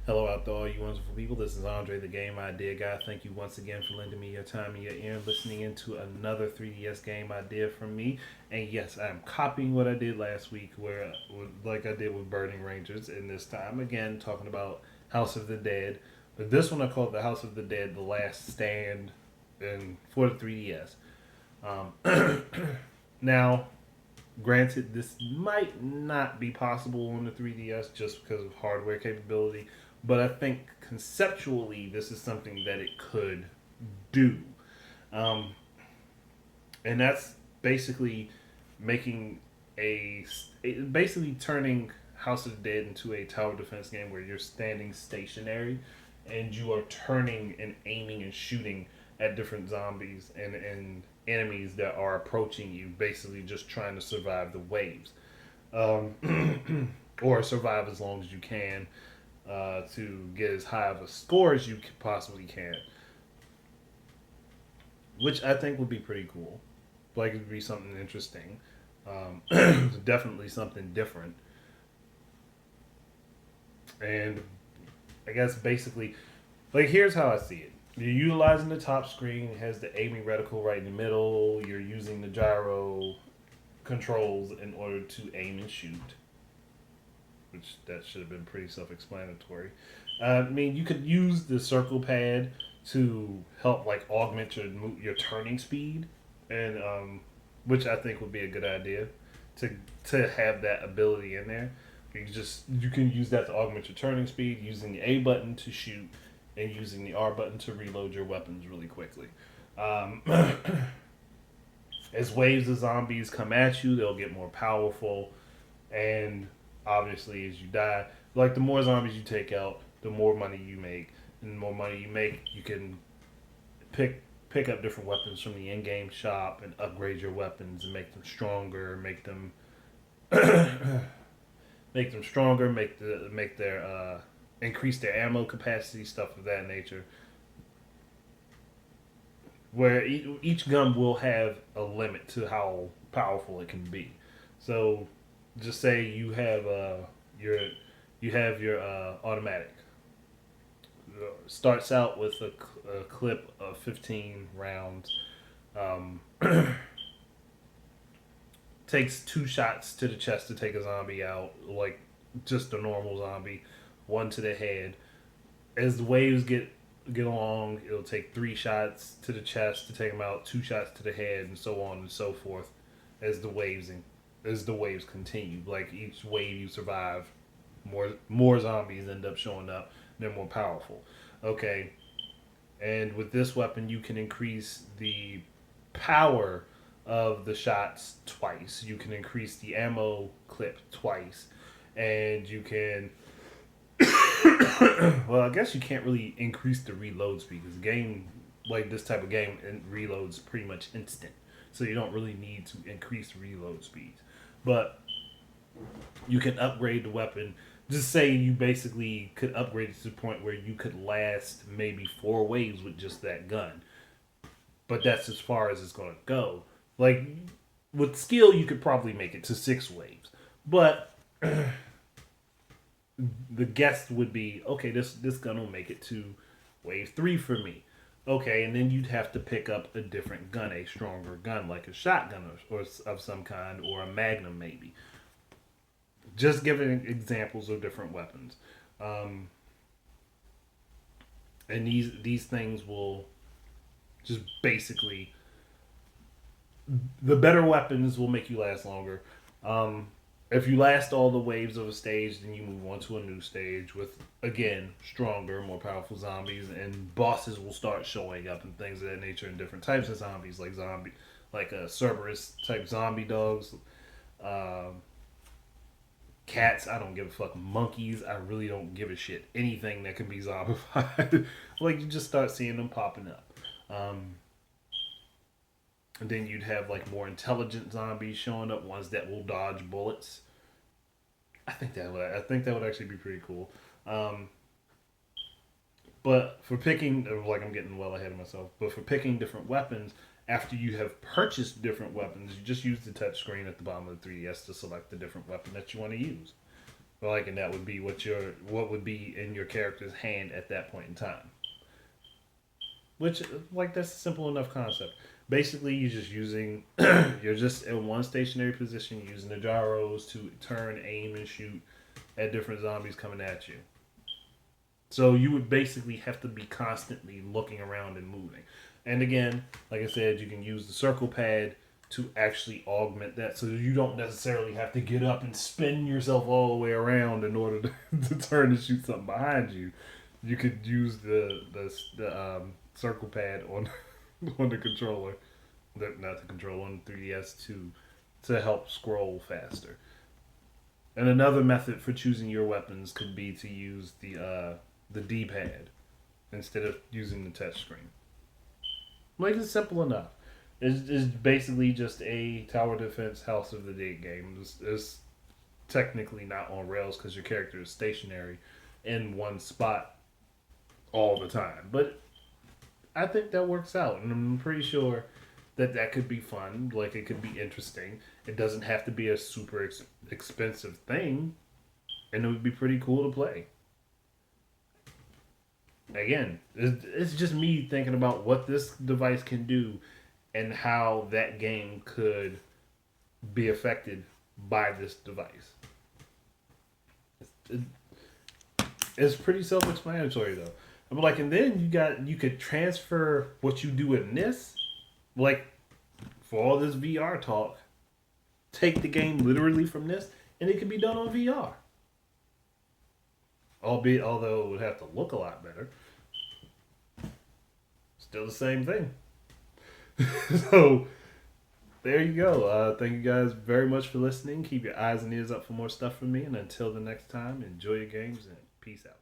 Hello out there, all you wonderful people. This is Andre, the Game Idea Guy. Thank you once again for lending me your time and your ear and listening into another 3DS game idea from me. And yes, I am copying what I did last week, where like I did with Burning Rangers, and this time again talking about House of the Dead. But this one I called the House of the Dead: The Last Stand, and for the 3DS. Um, now, granted, this might not be possible on the 3DS just because of hardware capability, but I think conceptually this is something that it could do. Um, and that's basically making basically turning House of the Dead into a tower defense game where you're standing stationary and you are turning and aiming and shooting at different zombies and enemies that are approaching you, basically just trying to survive the waves, or survive as long as you can, to get as high of a score as you possibly can, which I think would be pretty cool. Like it'd be something interesting, definitely something different, and I guess basically, like here's how I see it. You're utilizing the top screen, it has the aiming reticle right in the middle. You're using the gyro controls in order to aim and shoot, which that should have been pretty self-explanatory. I mean, you could use the circle pad to help like augment your turning speed, and which I think would be a good idea to have that ability in there. You can use that to augment your turning speed, using the A button to shoot, and using the R button to reload your weapons really quickly. Um, as waves of zombies come at you, they'll get more powerful, and obviously as you die, like the more zombies you take out, the more money you make, and the more money you make, you can pick up different weapons from the in-game shop and upgrade your weapons and make them stronger, make them stronger, make their increase their ammo capacity, stuff of that nature. Where each gun will have a limit to how powerful it can be. So, just say your you have your automatic. Starts out with a clip of 15 rounds. Um, takes two shots to the chest to take a zombie out, like just a normal zombie. One to the head. As the waves get along, it'll take three shots to the chest to take them out, two shots to the head, and so on and so forth. As the waves continue, like each wave you survive, more zombies end up showing up. They're more powerful. Okay, and with this weapon, you can increase the power of the shots twice. You can increase the ammo clip twice, and you can well, I guess you can't really increase the reload speed because game like this type of game and reloads pretty much instant, so you don't really need to increase reload speeds. But you can upgrade the weapon. Just say you basically could upgrade it to the point where you could last maybe four waves with just that gun, but that's as far as it's gonna go. Like with skill, you could probably make it to six waves, but the guess would be okay. This gun will make it to wave three for me. Okay, and then you'd have to pick up a different gun, a stronger gun like a shotgun or of some kind, or a magnum maybe. Just giving examples of different weapons, um, and these things will just basically the better weapons will make you last longer. Um, if you last all the waves of a stage, then you move on to a new stage with again stronger, more powerful zombies, and bosses will start showing up and things of that nature, and different types of zombies, like Cerberus type zombie dogs, um, cats. I don't give a fuck. Monkeys. I really don't give a shit. Anything that can be zombified, like you just start seeing them popping up. Um, and then you'd have like more intelligent zombies showing up, ones that will dodge bullets. I think that would actually be pretty cool. Um, but for picking, like I'm getting well ahead of myself. But for picking different weapons, after you have purchased different weapons, you just use the touch screen at the bottom of the 3DS to select the different weapon that you want to use. Like, and that would be what would be in your character's hand at that point in time. Which, like, that's a simple enough concept. Basically, you're just using, you're just in one stationary position using the gyros to turn, aim, and shoot at different zombies coming at you. So you would basically have to be constantly looking around and moving. And again, like I said, you can use the circle pad to actually augment that, so you don't necessarily have to get up and spin yourself all the way around in order to turn and shoot something behind you. You could use the circle pad on on the controller, not the controller, on the 3DS to help scroll faster. And another method for choosing your weapons could be to use the D pad instead of using the touch screen. Like, it's simple enough. It's basically just a tower defense House of the Dead game. It's technically not on rails because your character is stationary in one spot all the time. But I think that works out, and I'm pretty sure that could be fun. Like, it could be interesting. It doesn't have to be a super expensive thing, and it would be pretty cool to play. Again, it's just me thinking about what this device can do and how that game could be affected by this device. It, it's pretty self-explanatory though. I'm like, and then you could transfer what you do in this, like, for all this VR talk, take the game literally from this, and it can be done on VR. Although it would have to look a lot better. Still the same thing. So there you go. Thank you guys very much for listening. Keep your eyes and ears up for more stuff from me. And until the next time, enjoy your games and peace out.